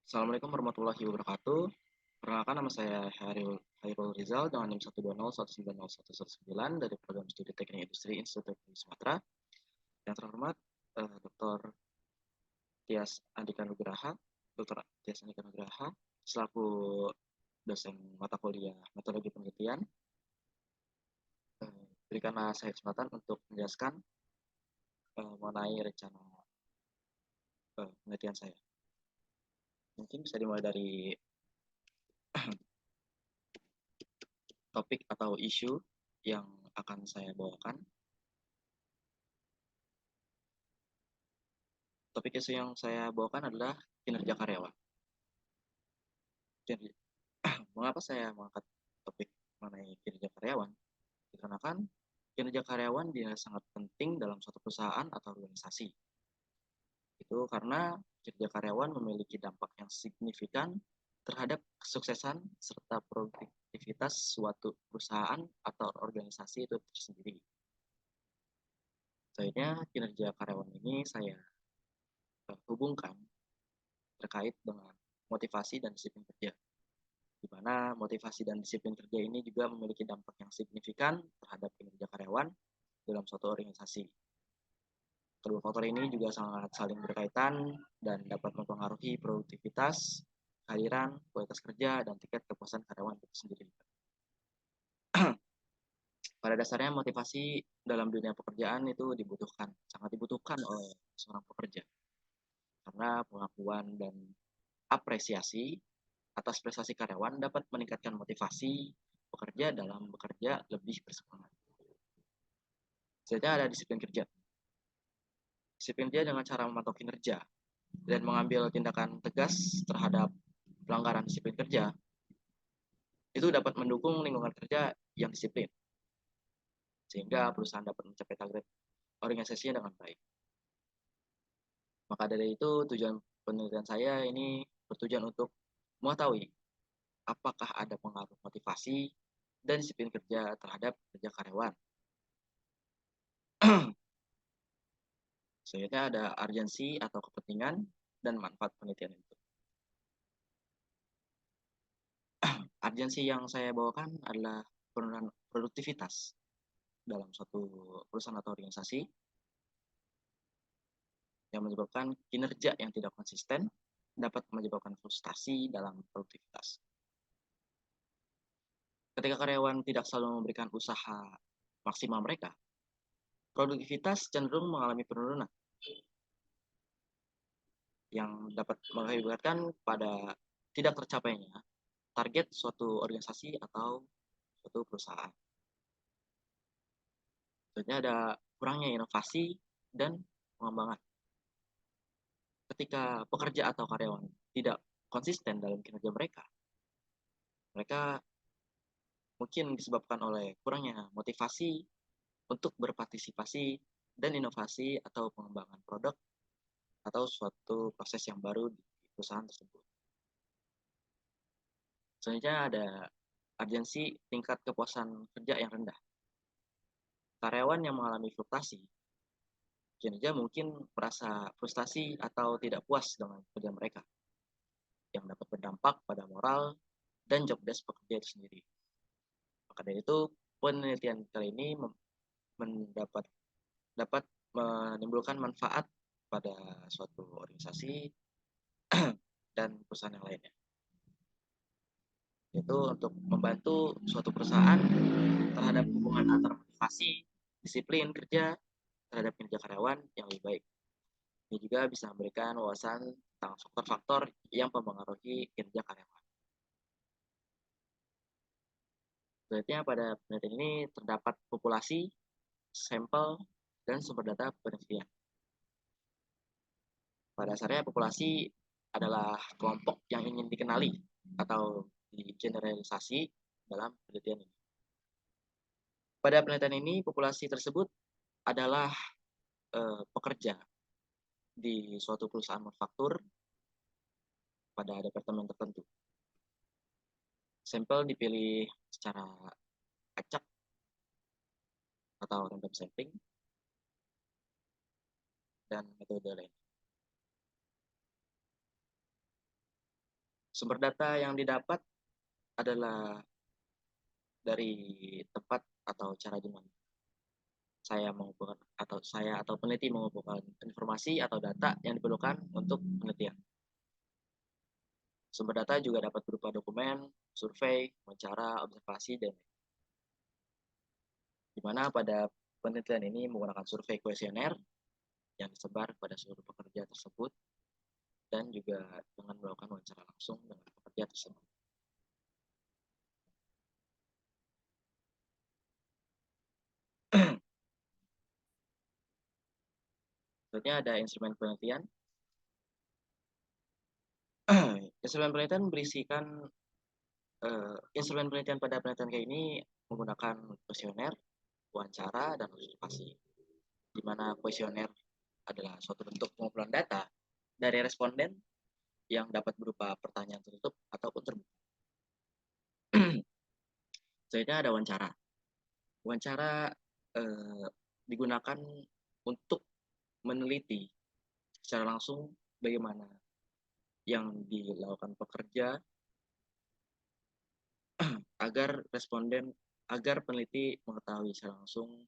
Assalamualaikum warahmatullahi wabarakatuh. Perkenalkan, nama saya Hairul Rizal dengan NIM 120190119 dari Program Studi Teknik Industri Institut Teknik Sumatera. Yang terhormat, Dr. Tias Andika Nugraha, Dr. Tias Andika Nugraha, selaku dosen mata kuliah metodologi penelitian. Berikanlah saya kesempatan untuk menjelaskan mengenai rencana penelitian saya. Mungkin bisa dimulai dari topik atau isu yang akan saya bawakan. Topik isu yang saya bawakan adalah kinerja karyawan. Jadi, mengapa saya mengangkat topik mengenai kinerja karyawan? Dikarenakan kinerja karyawan dia sangat penting dalam suatu perusahaan atau organisasi. Itu karena kinerja karyawan memiliki dampak yang signifikan terhadap kesuksesan serta produktivitas suatu perusahaan atau organisasi itu tersendiri. Selanjutnya, kinerja karyawan ini saya hubungkan terkait dengan motivasi dan disiplin kerja, di mana motivasi dan disiplin kerja ini juga memiliki dampak yang signifikan terhadap kinerja karyawan dalam suatu organisasi. Kedua faktor ini juga sangat saling berkaitan dan dapat mempengaruhi produktivitas, kehadiran, kualitas kerja, dan tingkat kepuasan karyawan itu sendiri. Pada dasarnya motivasi dalam dunia pekerjaan itu sangat dibutuhkan oleh seorang pekerja. Karena pengakuan dan apresiasi atas prestasi karyawan dapat meningkatkan motivasi pekerja dalam bekerja lebih bersemangat. Selanjutnya ada disiplin kerja. Disiplin kerja dengan cara memantau kinerja dan mengambil tindakan tegas terhadap pelanggaran disiplin kerja, itu dapat mendukung lingkungan kerja yang disiplin, sehingga perusahaan dapat mencapai target organisasinya dengan baik. Maka dari itu, tujuan penelitian saya ini bertujuan untuk mengetahui apakah ada pengaruh motivasi dan disiplin kerja terhadap kerja karyawan. Selanjutnya ada urgensi atau kepentingan dan manfaat penelitian itu. Urgensi yang saya bawakan adalah penurunan produktivitas dalam suatu perusahaan atau organisasi yang menyebabkan kinerja yang tidak konsisten dapat menyebabkan frustasi dalam produktivitas. Ketika karyawan tidak selalu memberikan usaha maksimal mereka, produktivitas cenderung mengalami penurunan yang dapat mengakibatkan pada tidak tercapainya target suatu organisasi atau suatu perusahaan. Tentunya ada kurangnya inovasi dan pengembangan. Ketika pekerja atau karyawan tidak konsisten dalam kinerja mereka mungkin disebabkan oleh kurangnya motivasi untuk berpartisipasi dan inovasi atau pengembangan produk atau suatu proses yang baru di perusahaan tersebut. Selanjutnya ada urgensi tingkat kepuasan kerja yang rendah. Karyawan yang mengalami fluktuasi kinerja mungkin merasa frustasi atau tidak puas dengan kerja mereka, yang dapat berdampak pada moral dan job desk pekerja itu sendiri. Maka dari itu, penelitian kali ini dapat menimbulkan manfaat pada suatu organisasi dan perusahaan yang lainnya, yaitu untuk membantu suatu perusahaan terhadap hubungan antara motivasi, disiplin kerja terhadap kinerja karyawan yang lebih baik. Ini juga bisa memberikan wawasan tentang faktor-faktor yang mempengaruhi kinerja karyawan. Selanjutnya pada penelitian ini terdapat populasi, sampel, dan sumber data penelitian. Pada dasarnya populasi adalah kelompok yang ingin dikenali atau digeneralisasi dalam penelitian ini. Pada penelitian ini, populasi tersebut adalah pekerja di suatu perusahaan manufaktur pada departemen tertentu. Sampel dipilih secara acak atau random sampling dan metode lain. Sumber data yang didapat adalah dari tempat atau cara di mana saya atau peneliti mengumpulkan informasi atau data yang diperlukan untuk penelitian. Sumber data juga dapat berupa dokumen, survei, wawancara, observasi, dan di mana pada penelitian ini menggunakan survei kuesioner yang disebar pada seluruh pekerja tersebut dan juga dengan melakukan wawancara langsung dengan pekerja tersebut. Selanjutnya ada instrumen penelitian. Instrumen penelitian pada penelitian kayak ini menggunakan kuesioner, wawancara, dan observasi. Di mana kuesioner adalah suatu bentuk pengumpulan data dari responden yang dapat berupa pertanyaan tertutup ataupun terbuka. Selanjutnya ada wawancara. Wawancara digunakan untuk meneliti secara langsung bagaimana yang dilakukan pekerja agar peneliti mengetahui secara langsung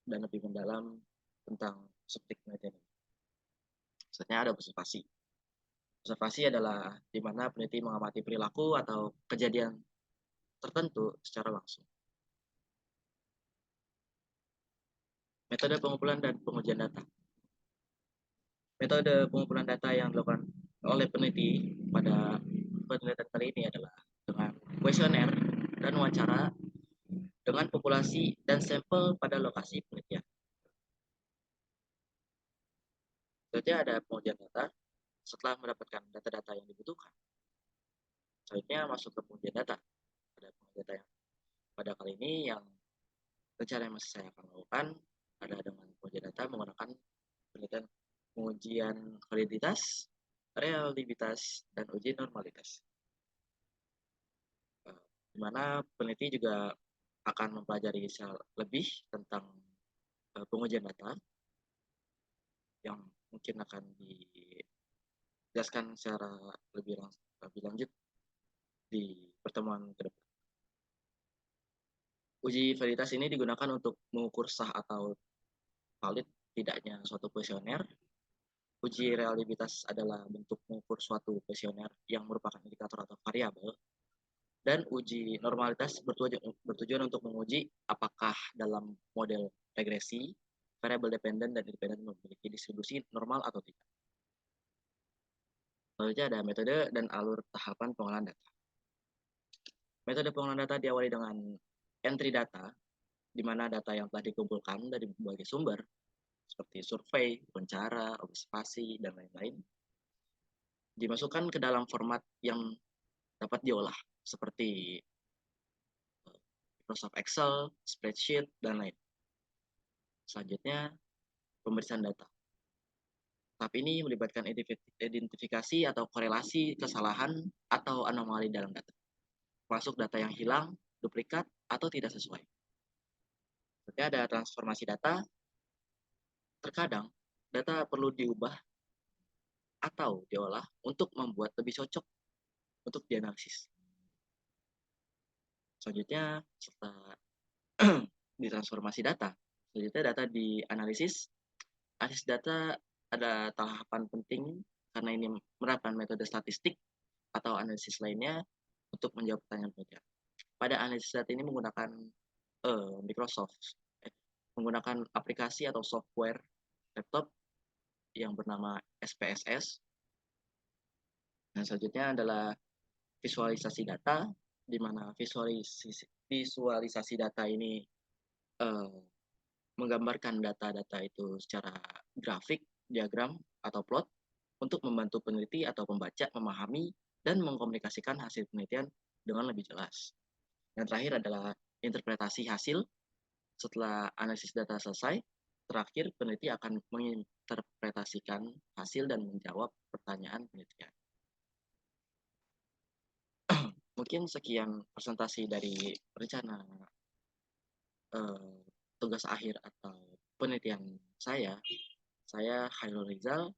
dan lebih mendalam tentang subjek penelitian ini. Selanjutnya ada observasi. Observasi adalah di mana peneliti mengamati perilaku atau kejadian tertentu secara langsung. Metode pengumpulan dan pengujian data. Metode pengumpulan data yang dilakukan oleh peneliti pada penelitian kali ini adalah dengan kuesioner dan wawancara dengan populasi dan sampel pada lokasi penelitian. Selanjutnya ada pengujian data. Setelah mendapatkan data-data yang dibutuhkan, selanjutnya masuk ke pengujian data. Ada pengujian data yang pada kali ini yang rencana yang masih saya akan lakukan ada dengan pengujian data menggunakan penelitian pengujian validitas, reliabilitas, dan uji normalitas. Di mana peneliti juga akan mempelajari lebih tentang pengujian data yang mungkin akan dijelaskan secara lebih lanjut di pertemuan ke depan. Uji validitas ini digunakan untuk mengukur sah atau valid tidaknya suatu kuesioner. Uji reliabilitas adalah bentuk mengukur suatu kuesioner yang merupakan indikator atau variabel. Dan uji normalitas bertujuan untuk menguji apakah dalam model regresi, variabel dependen dan independen memiliki distribusi normal atau tidak. Selanjutnya ada metode dan alur tahapan pengolahan data. Metode pengolahan data diawali dengan entry data, di mana data yang telah dikumpulkan dari berbagai sumber, seperti survei, wawancara, observasi, dan lain-lain, dimasukkan ke dalam format yang dapat diolah, seperti Microsoft Excel, spreadsheet, dan lain. Selanjutnya, pemeriksaan data. Tahap ini melibatkan identifikasi atau korelasi kesalahan atau anomali dalam data, masuk data yang hilang, duplikat, atau tidak sesuai. Selanjutnya ada transformasi data. Terkadang, data perlu diubah atau diolah untuk membuat lebih cocok untuk dianalisis. Selanjutnya, setelah ditransformasi data, selanjutnya data dianalisis. Analisis data ada tahapan penting karena ini menerapkan metode statistik atau analisis lainnya untuk menjawab pertanyaan penelitian. Pada analisis data ini menggunakan menggunakan aplikasi atau software laptop yang bernama SPSS. Nah, selanjutnya adalah visualisasi data, di mana visualisasi data ini menggambarkan data-data itu secara grafik, diagram, atau plot untuk membantu peneliti atau pembaca memahami dan mengkomunikasikan hasil penelitian dengan lebih jelas. Yang terakhir adalah interpretasi hasil. Setelah analisis data selesai, terakhir peneliti akan menginterpretasikan hasil dan menjawab pertanyaan penelitian. Mungkin sekian presentasi dari rencana tugas akhir atau penelitian saya. Saya Khairul Rizal,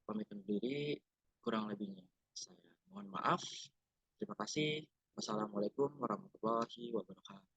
pamit undur diri, kurang lebihnya Saya mohon maaf. Terima kasih. Wassalamualaikum warahmatullahi wabarakatuh.